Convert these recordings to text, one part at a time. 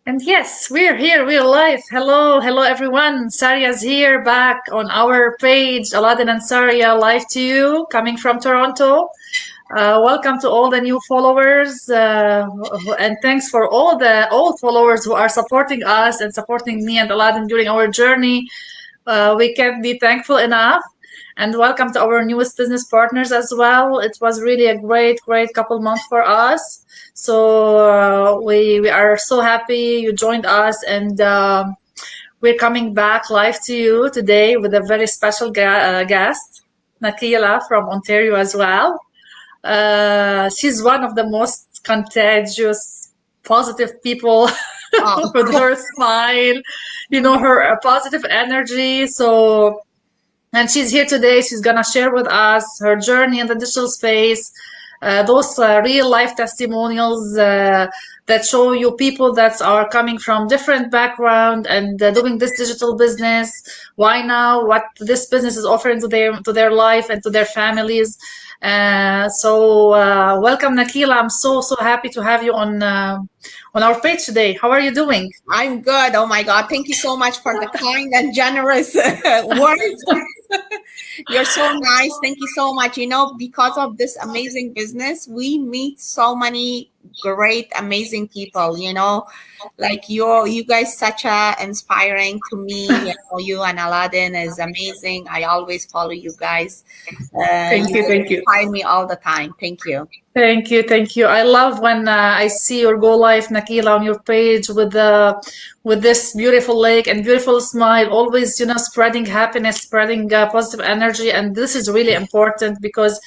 And yes, we're here, we're live. Hello, everyone. Saria's here back on our page. Aladdin and Saria, live to you, coming from Toronto. Welcome to all the new followers, and thanks for all the old followers who are supporting us and supporting me and Aladdin during our journey. We can't be thankful enough. And welcome to our newest business partners as well. It was really a great couple months for us. So we are so happy you joined us, and we're coming back live to you today with a very special guest, Nakila from Ontario as well. She's one of the most contagious, positive people Oh, with her smile, her positive energy. So and she's here today. She's going to share with us her journey in the digital space, those real life testimonials that show you people that are coming from different background and doing this digital business. Why now? What this business is offering to their life and to their families. So welcome, Nakila. I'm so happy to have you on our page today. How are you doing? I'm good. Oh my God. Thank you so much for the kind and generous words. You're so nice. Thank you so much. Because of this amazing business, we meet so many great, amazing people, like you guys such a inspiring to me. You and Aladdin is amazing. I always follow you guys. Thank You you, thank you. inspire me all the time. Thank you. Thank you, thank you. I love when I see your go live, Nakila, on your page with this beautiful lake and beautiful smile, always spreading happiness, spreading positive energy, and this is really important because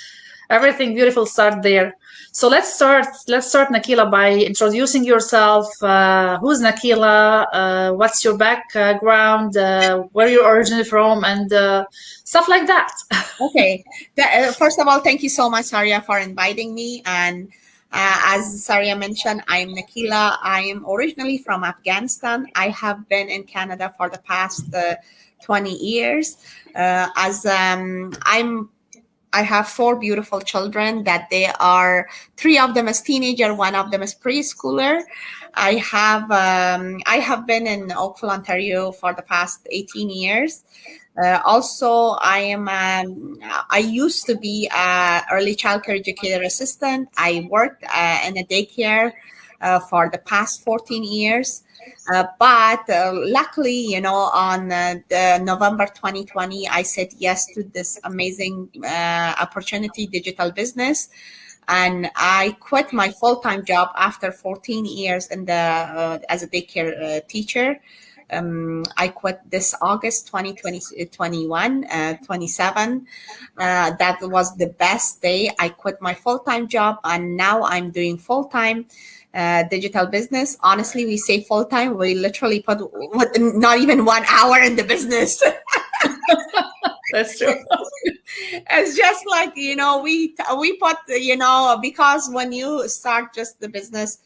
everything beautiful starts there. So let's start, Nakila, by introducing yourself. Who's Nakila? What's your background? Where you're originally from, and stuff like that. Okay. First of all, thank you so much, Saria, for inviting me. And as Saria mentioned, I'm Nakila. I am originally from Afghanistan. I have been in Canada for the past 20 years. As I have four beautiful children that they are three of them is teenager, one of them is preschooler. I have been in Oakville, Ontario for the past 18 years. Also, I used to be a early childcare educator assistant. I worked in a daycare for the past 14 years. But luckily, on the November 2020, I said yes to this amazing opportunity, digital business. And I quit my full-time job after 14 years as a daycare teacher. I quit this August 2021, 27. That was the best day. I quit my full-time job and now I'm doing full-time digital business. Honestly, we say full-time. We literally put not even 1 hour in the business. That's true. It's just like, we put, because when you start just the business,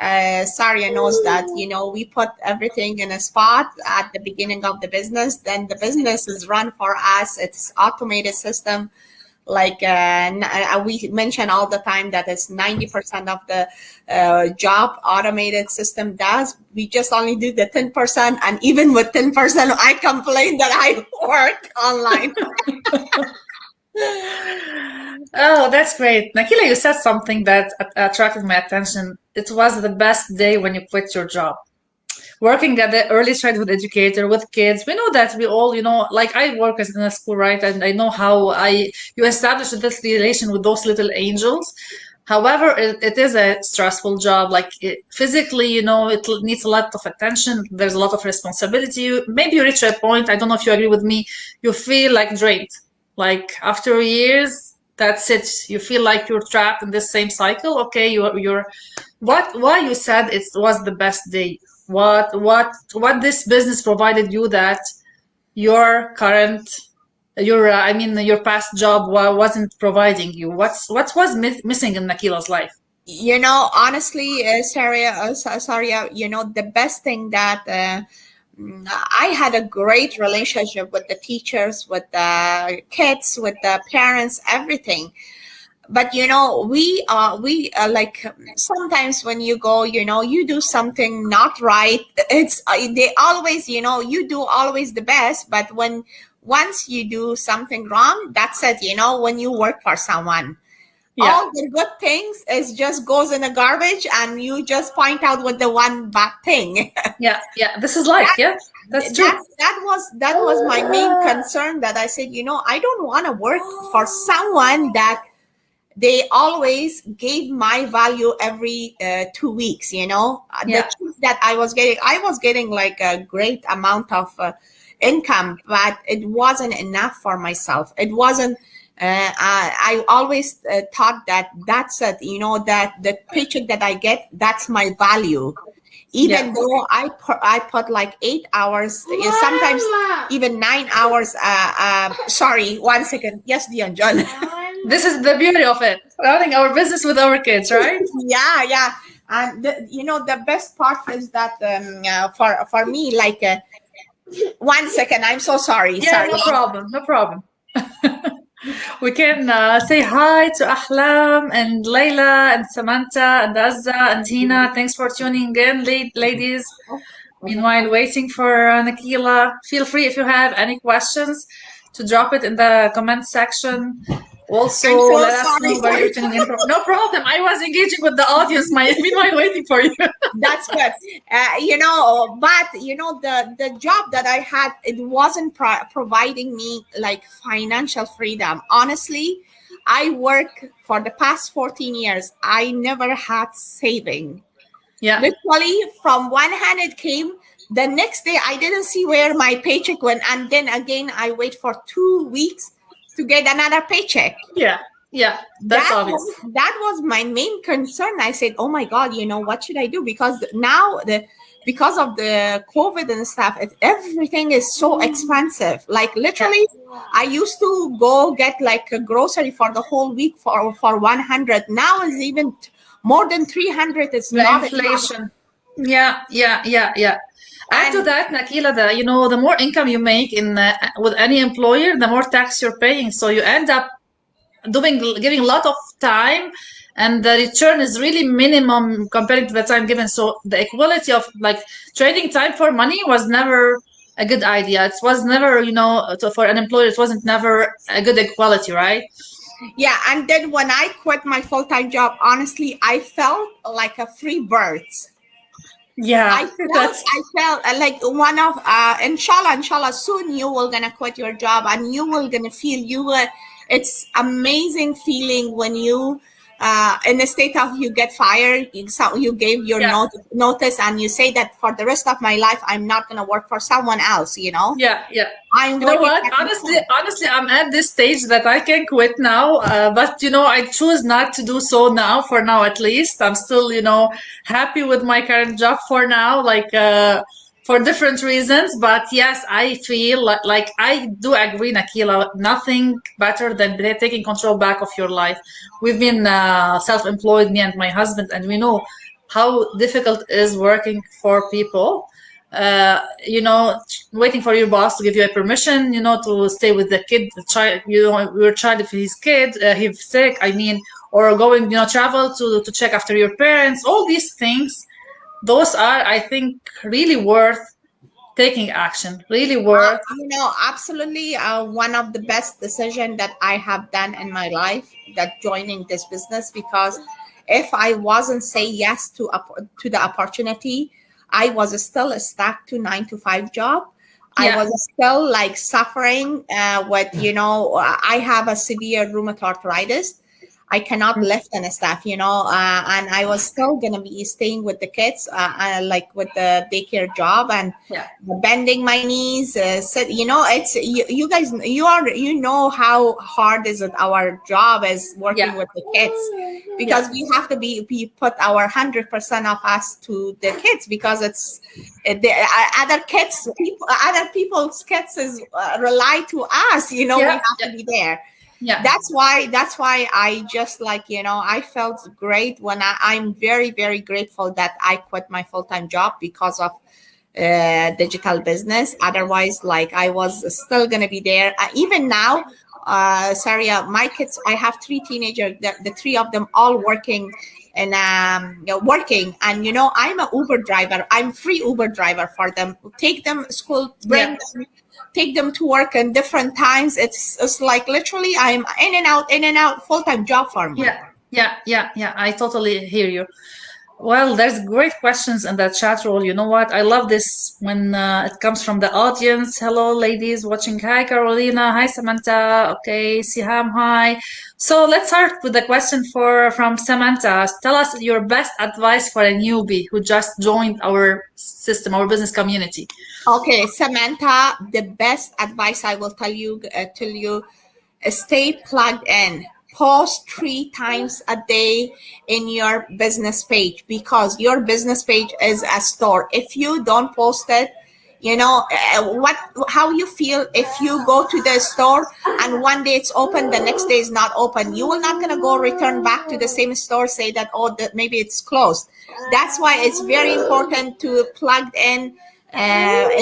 Saria knows that, we put everything in a spot at the beginning of the business. Then the business is run for us. It's automated system. Like we mention all the time that it's 90% of the job automated system does. We just only do the 10%. And even with 10%, I complain that I work online. Oh, that's great. Nakila, you said something that attracted my attention. It was the best day when you quit your job. Working at the early childhood educator with kids, we know that we all, like I work as in a school, right? And I know how you establish this relation with those little angels. However, it is a stressful job. Like physically, it needs a lot of attention. There's a lot of responsibility. Maybe you reach a point, I don't know if you agree with me, you feel like drained. Like after years, that's it. You feel like you're trapped in this same cycle. Okay, you're why you said it was the best day. What this business provided you that your current your past job wasn't providing you. What was missing in Nakila's life? Honestly, Saria, the best thing that I had a great relationship with the teachers, with the kids, with the parents, everything. but we like sometimes when you go, you do something not right. It's they always, you do always the best, but when once you do something wrong, that's it. When you work for someone, Yeah, all the good things is just goes in the garbage, and you just point out with the one bad thing. yeah, yeah. This is life. Yeah, that's true. That was my main concern, that I said, I don't want to work for someone that they always gave my value every 2 weeks. The Yeah, things that I was getting like a great amount of income, but it wasn't enough for myself. It wasn't. I always thought that that's it. That the paycheck that I get, that's my value. yeah. Even though I put like 8 hours, sometimes even 9 hours. Sorry, 1 second. Yes, Dion John. This is the beauty of it. Running our business with our kids, right? Yeah, yeah. And the best part is that for me, like 1 second. I'm so sorry. Yeah, Sorry. no problem. No problem. We can say hi to Ahlam and Layla and Samantha and Azza and Hina. Thanks for tuning in, ladies. Meanwhile, waiting for Nakila, feel free if you have any questions to drop it in the comment section. Also, I'm so let us sorry. know where Sorry. you're tuning in from. No problem. I was engaging with the audience. Meanwhile, waiting for you. That's good. But the job that I had, it wasn't providing me like financial freedom. Honestly, I work for the past 14 years. I never had saving. Yeah, Literally, from one hand it came. The next day, I didn't see where my paycheck went, and then again, I wait for 2 weeks to get another paycheck. yeah, yeah. That's that obvious. was that was my main concern. I said, oh my god, what should I do? Because now because of the COVID and stuff, everything is so expensive. Like Yeah, literally, I used to go get like a grocery for the whole week for 100. Now is even more than 300. It's the not enough. inflation. Yeah, yeah, yeah, yeah. Add to And that, Nakila, the more income you make in with any employer, the more tax you're paying. So you end up giving a lot of time, and the return is really minimum compared to the time given. So the equality of like trading time for money was never a good idea. It was never, for an employer, it wasn't never a good equality, right? yeah, and then when I quit my full-time job, honestly, I felt like a free bird. Yeah, that's I felt like one of inshallah soon you will gonna quit your job, and you will gonna feel you will. It's amazing feeling when you in the state of you get fired. You gave your yeah. notice, and you say that for the rest of my life I'm not gonna work for someone else. Yeah, yeah. I'm You know working what? at Honestly, I'm at this stage that I can quit now. But I choose not to do so now. For now, at least, I'm still, happy with my current job for now. Like, for different reasons. But yes, I feel like I do agree, Nakila. Nothing better than taking control back of your life. We've been self-employed, me and my husband, and we know how difficult it is working for people. Waiting for your boss to give you a permission, to stay with the kid, the child, your child if he's kid, he's sick, I mean, or going, travel to check after your parents. All these things, those are, I think, really worth taking action. Really worth. absolutely one of the best decision that I have done in my life, that joining this business, because if I wasn't say yes to the opportunity, I was still stuck to 9 to 5 job. I Yeah, was still like suffering with I have a severe rheumatoid arthritis. I cannot lift and stuff, and I was still gonna be staying with the kids, like with the daycare job, and yeah, bending my knees. It's you guys. You know how hard is it our job is working yeah, with the kids, yeah, because we have to be put our 100% of us to the kids, because it's the other kids, other people's kids is rely to us. We yeah, have yeah, to be there. yeah, That's why I just like I felt great when I'm very very grateful that I quit my full-time job because of digital business. Otherwise, like I was still gonna be there. Even now, Saria, my kids, I have three teenagers, the three of them all working and working. And I'm a Uber driver. I'm free Uber driver for them. Take them to school, bring Yeah. them, take them to work in different times. It's like literally I'm in and out, full-time job for me. Yeah. Yeah. Yeah. Yeah. I totally hear you. Well, there's great questions in the chat roll. You know what? I love this when it comes from the audience. Hello, ladies watching. Hi, Carolina. Hi, Samantha. Okay, Siham. Hi. So let's start with the question from Samantha. Tell us your best advice for a newbie who just joined our system, our business community. Okay, Samantha, the best advice I will tell you, stay plugged in. Post 3 times a day in your business page, because your business page is a store. If you don't post it, how you feel if you go to the store and one day it's open, the next day is not open. You will not gonna go return back to the same store, say that, oh, that maybe it's closed. That's why it's very important to plug in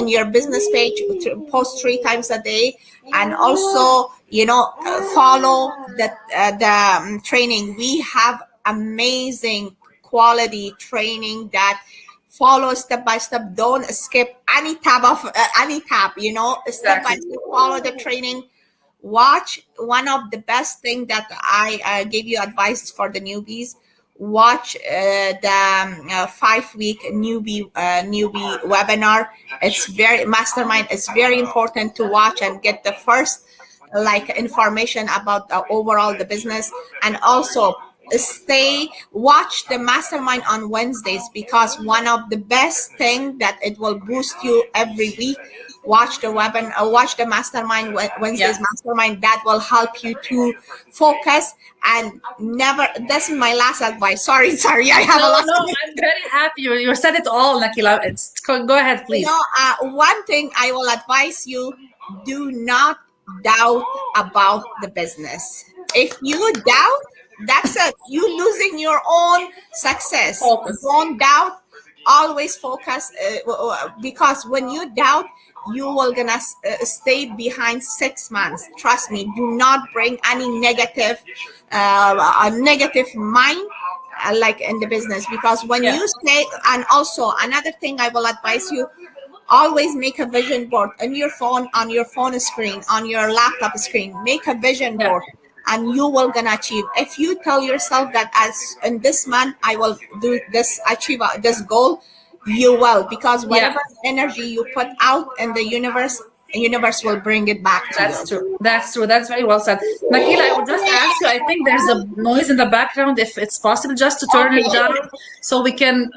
your business page, to post 3 times a day. And also follow the training. We have amazing quality training that follow step by step. Don't skip any tab of any tab, step by Exactly. step, follow the training. Watch one of the best thing that I gave you advice for the newbies. Watch the 5 week newbie webinar. It's very mastermind. It's very important to watch and get the first like information about overall the business. And also watch the mastermind on Wednesdays, because one of the best thing that it will boost you every week. Watch the watch the mastermind Wednesdays Yeah. mastermind. That will help you to focus and never. That's my last advice. Sorry, I have a No, lot. no, I'm very happy. You said it all, Nakila. Go ahead, please. One thing I will advise you: do not doubt about the business. If you doubt, that's it. You losing your own success. Focus. Don't doubt. Always focus, because when you doubt, you will gonna stay behind 6 months. Trust me. Do not bring any a negative mind like in the business, because when Yeah. you say. And also another thing I will advise you: always make a vision board on your phone screen, on your laptop screen. Make a vision Yeah. board, and you will gonna achieve. If you tell yourself that as in this month I will do this, achieve this goal, you will, because Yeah. whatever energy you put out in the universe will bring it back to you. That's true. That's true. That's very well said. Nakila, I would just ask you, I think there's a noise in the background, if it's possible, just to turn it down so we can,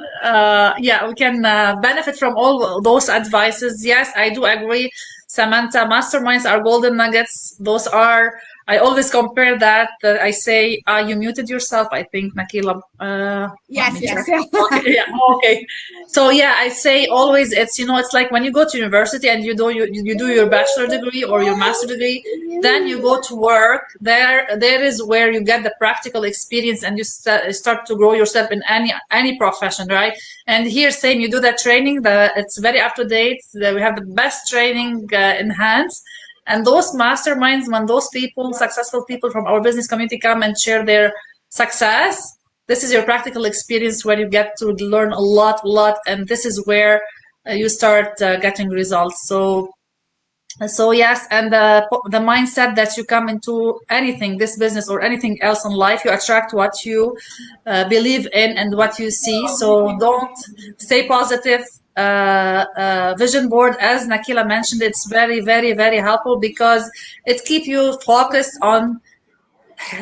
benefit from all those advices. Yes, I do agree. Samantha, masterminds are golden nuggets. Those are, I always compare that. I say, you muted yourself, I think, Nakila. Let Yes, me check. yes, yes. Okay, yeah, okay. So yeah, I say always it's like when you go to university and you do your bachelor degree or your master degree, then you go to work. There is where you get the practical experience and you start to grow yourself in any profession, right? And here, same, you do that training. It's very up to date. We have the best training in hands. And those masterminds, when those people, successful people from our business community come and share their success, this is your practical experience where you get to learn a lot, and this is where you start getting results. So yes, and the mindset that you come into anything, this business or anything else in life, you attract what you believe in and what you see. So don't stay positive. Vision board, as Nakila mentioned, it's very helpful because it keeps you focused on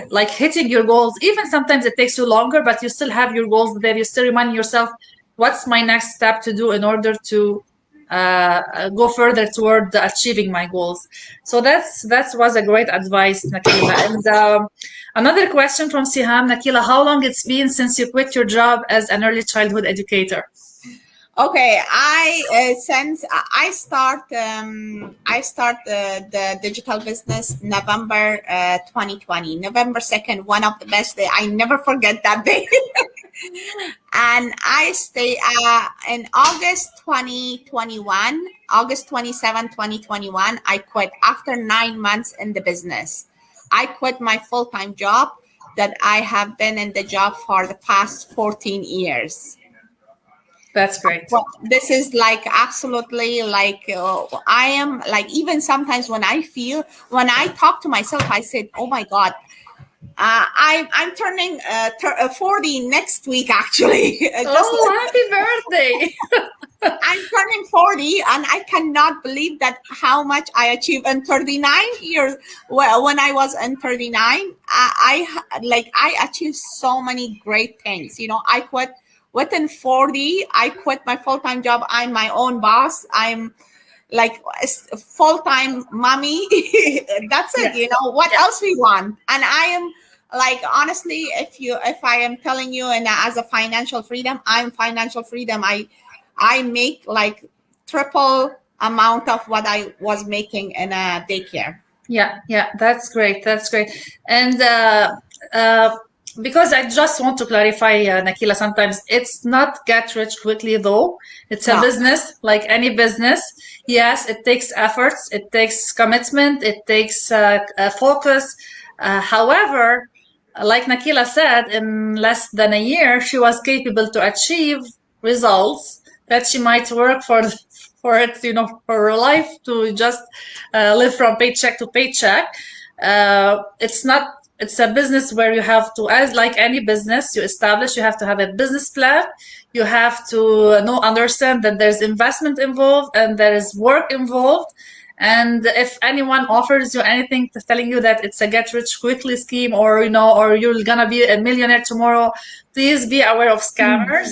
like hitting your goals. Even sometimes it takes you longer, but you still have your goals there. You still remind yourself, what's my next step to do in order to go further toward achieving my goals. So that was a great advice, Nakila. And another question from Siham. Nakila, how long it's been since you quit your job as an early childhood educator? Okay, I start the digital business November 2020, November 2nd, one of the best day. I never forget that day. And I stay in August 2021, August 27, 2021. I quit after 9 months in the business. I quit my full-time job that I have been in the job for the past 14 years. That's great. Well, this is like absolutely like I am like, even sometimes when when I talk to myself, I said, "Oh my God, I'm turning 40 next week." Actually, just Oh, happy birthday. I'm turning 40, and I cannot believe that how much I achieved in 39 years. Well, when I was in 39, I achieved so many great things. I quit within 40. I quit my full-time job. I'm my own boss. I'm like a full-time mommy. That's it. Yeah, What yeah, else we want? And I am like, honestly, if I am telling you, and as a financial freedom, I'm financial freedom. I make like triple amount of what I was making in a daycare. yeah, yeah. That's great. That's great. And uh, because I just want to clarify, Nakila, sometimes it's not get rich quickly, though. It's a No. business, like any business. Yes, it takes efforts, it takes commitment, it takes focus. However, like Nakila said, in less than a year, she was capable to achieve results that she might work for it, for her life to just live from paycheck to paycheck. It's not. It's a business where you have to, as like any business you establish, you have to have a business plan. You have to understand that there's investment involved and there is work involved. And if anyone offers you anything telling you that it's a get rich quickly scheme, or or you're gonna be a millionaire tomorrow, please be aware of scammers.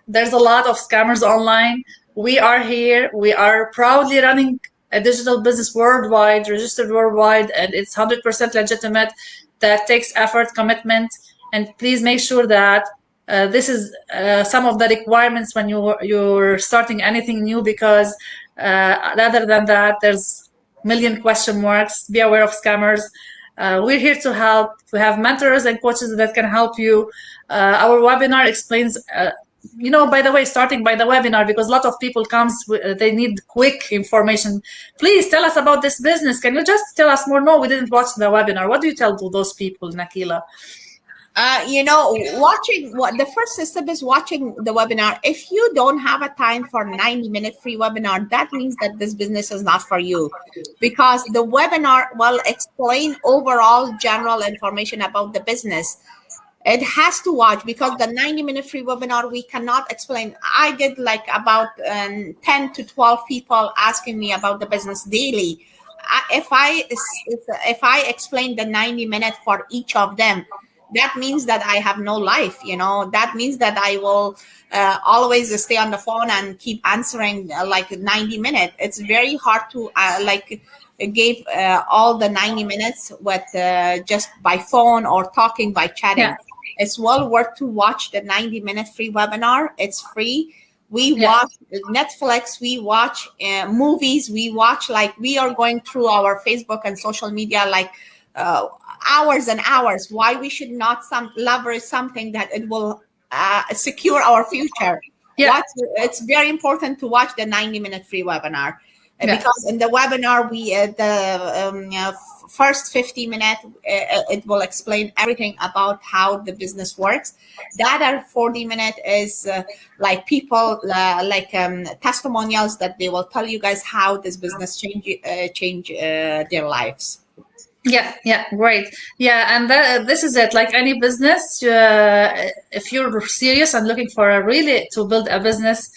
There's a lot of scammers online. We are here. We are proudly running a digital business worldwide, registered worldwide, and it's 100% legitimate. That takes effort, commitment, and please make sure that this is some of the requirements when you're starting anything new, because rather than that, there's million question marks. Be aware of scammers. We're here to help. We have mentors and coaches that can help you. Our webinar explains by the way, starting by the webinar, because a lot of people they need quick information. Please tell us about this business. Can you just tell us more? No, we didn't watch the webinar. What do you tell to those people, Nakila? Watching what the first step is watching the webinar. If you don't have a time for 90-minute free webinar, that means that this business is not for you, because the webinar will explain overall general information about the business. It has to watch, because the 90-minute free webinar, we cannot explain. I get like about 10 to 12 people asking me about the business daily. If I explain the 90 minutes for each of them, that means that I have no life. That means that I will always stay on the phone and keep answering like 90 minutes. It's very hard to give all the 90 minutes with just by phone or talking by chatting. Yeah, It's well worth to watch the 90-minute free webinar. It's free. We yeah, watch Netflix, we watch movies, we watch, like, we are going through our Facebook and social media like uh, hours and hours. Why we should not leverage something that it will secure our future? yeah, It's very important to watch the 90-minute free webinar. yeah. Because in the webinar, we first 50 minutes, it will explain everything about how the business works. The other 40 minutes is like people testimonials, that they will tell you guys how this business change their lives. Yeah, yeah, great. Yeah, and this is it. Like any business, if you're serious and looking for to build a business,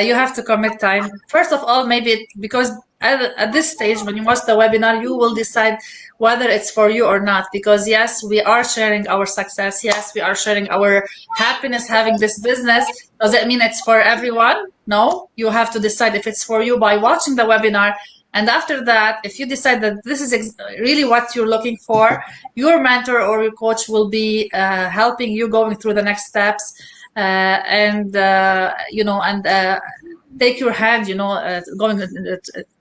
you have to commit time. First of all, maybe because at this stage, when you watch the webinar, you will decide whether it's for you or not. Because yes, we are sharing our success. Yes, we are sharing our happiness having this business. Does that mean it's for everyone? No, you have to decide if it's for you by watching the webinar. And after that, if you decide that this is really what you're looking for, your mentor or your coach will be helping you going through the next steps, and take your hand, going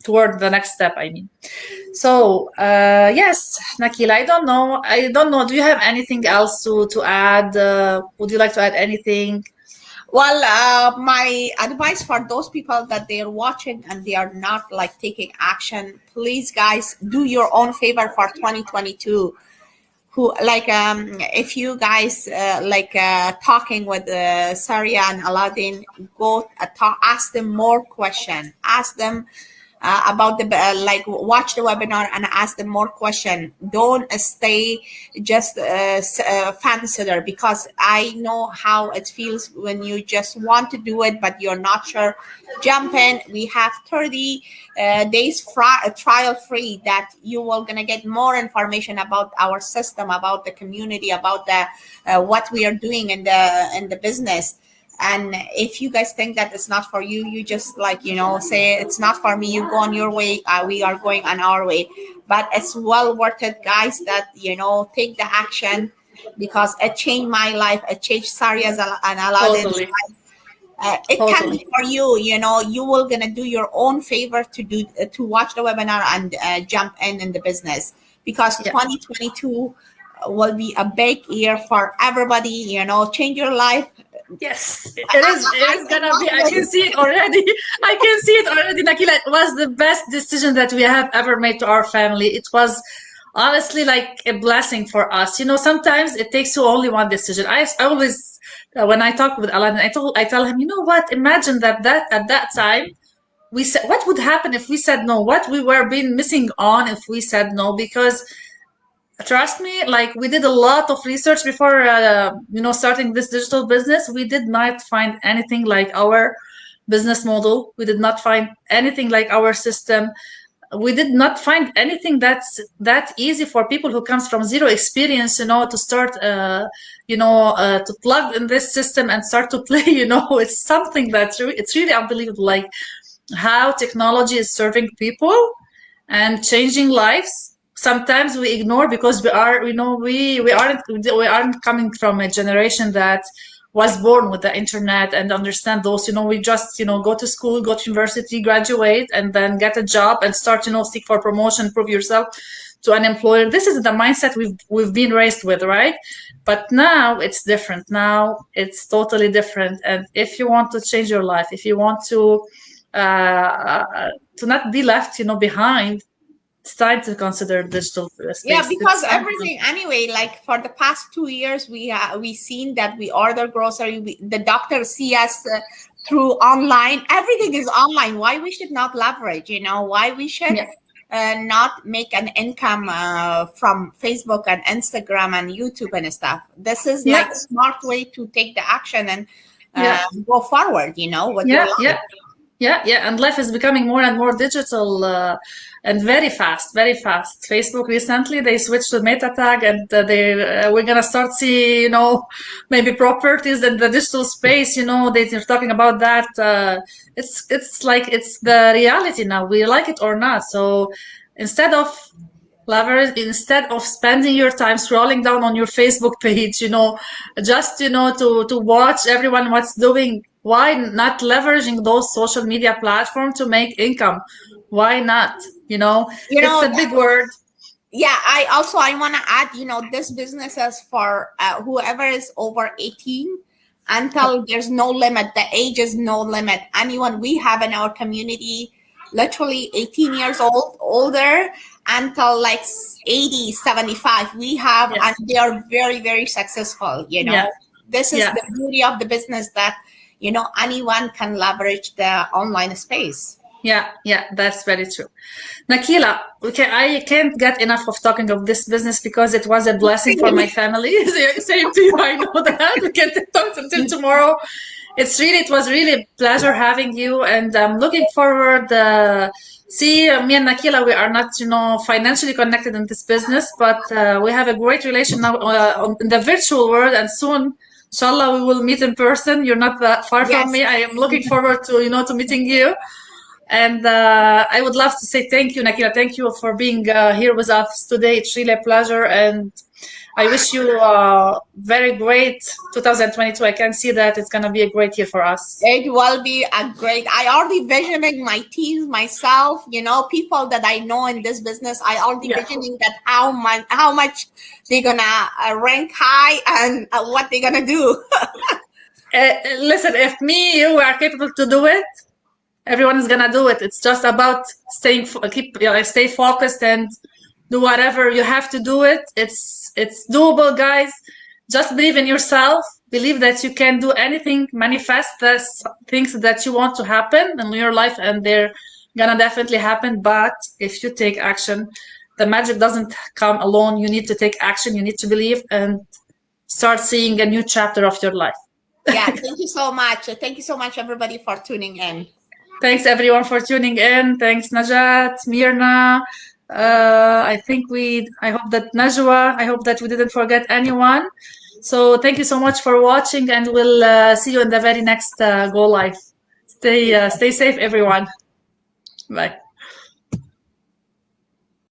toward the next step. I mean, so yes, Nakila, I don't know. Do you have anything else to add? Would you like to add anything? Well, my advice for those people that they are watching and they are not like taking action, please, guys, do your own favor for 2022. who like if you guys talking with Saria and Aladdin, go ask them more question, ask them about the watch the webinar and ask them more question. Don't stay just fan sitter, because I know how it feels when you just want to do it but you're not sure. Jump in. We have 30 days trial free that you will gonna get more information about our system, about the community, about the what we are doing in the business. And if you guys think that it's not for you, you just say it's not for me, you go on your way, we are going on our way. But it's well worth it, guys, that take the action, because it changed my life, it changed Saria's and Aladdin's. Totally. It can be Totally. for you. You will gonna do your own favor to do to watch the webinar and jump in the business, because Yeah. 2022 will be a big year for everybody. Change your life. Yes, it is. It I is gonna cannot be. I can wait. see it already. I can see it already, Nakila. It was the best decision that we have ever made to our family. It was honestly like a blessing for us. Sometimes it takes you only one decision. I always, when I talk with Aladdin, I tell him, you know what? Imagine that at that time we said, what would happen if we said no? What we were being missing on if we said no? Because trust me, like we did a lot of research before starting this digital business. We did not find anything like our business model. We did not find anything like our system. We did not find anything that's that easy for people who comes from zero experience, to start to plug in this system and start to play. It's something it's really unbelievable, like how technology is serving people and changing lives. Sometimes we ignore because we aren't coming from a generation that was born with the internet and understand those. We just go to school, go to university, graduate, and then get a job and start seek for promotion, prove yourself to an employer. This is the mindset we've been raised with, right? But now it's different. Now it's totally different. And if you want to change your life, if you want to not be left behind, it's time to consider digital Yeah, space. because everything anyway, like for the past 2 years, we seen that we order grocery, the doctor see us through online. Everything is online. Why we should not leverage? Why we should Yeah, not make an income from Facebook and Instagram and YouTube and stuff. This is yeah, like smart way to take the action and yeah, go forward. With your yeah, life. yeah. Yeah. And life is becoming more and more digital, and very fast, very fast. Facebook recently they switched to meta tag, and we're gonna start see maybe properties in the digital space. They're talking about that. It's like it's the reality now. We like it or not. So instead of instead of spending your time scrolling down on your Facebook page, just to watch everyone what's doing, why not leveraging those social media platforms to make income? Why not? You It's know, a big word. yeah, I want to add, this business is for whoever is over 18, until there's no limit. The age is no limit. Anyone we have in our community, literally 18 years old, older, until like 80, 75, we have, Yeah, and they are very, very successful. yeah, This is yeah. the beauty of the business, that, anyone can leverage the online space. Yeah, that's very true. Nakila, okay, I can't get enough of talking of this business because it was a blessing for my family. Same to you, I know that. We can talk until tomorrow. It was really a pleasure having you, and I'm looking forward. See, me and Nakila, we are not, financially connected in this business, but we have a great relation now in the virtual world, and soon, inshallah, we will meet in person. You're not that far from Yes. me. I am looking forward to, to meeting you. And I would love to say thank you, Nakila. Thank you for being here with us today. It's really a pleasure. And I wish you very great 2022. I can see that it's going to be a great year for us. It will be a great. I already visioning my teams, myself. People that I know in this business. I already Yeah. visioning that how much they're gonna rank high, and what they're gonna do. Listen, if me, you are capable to do it, everyone is going to do it. It's just about stay focused and do whatever you have to do it. It's doable, guys. Just believe in yourself. Believe that you can do anything, manifest the things that you want to happen in your life, and they're gonna definitely happen. But if you take action, the magic doesn't come alone. You need to take action. You need to believe and start seeing a new chapter of your life. Yeah, thank you so much. Thank you so much, everybody, for tuning in. Thanks everyone for tuning in. Thanks Najat, Mirna. I hope that Najwa, I hope that we didn't forget anyone. So thank you so much for watching, and we'll see you in the very next Go Live. Stay safe, everyone. Bye.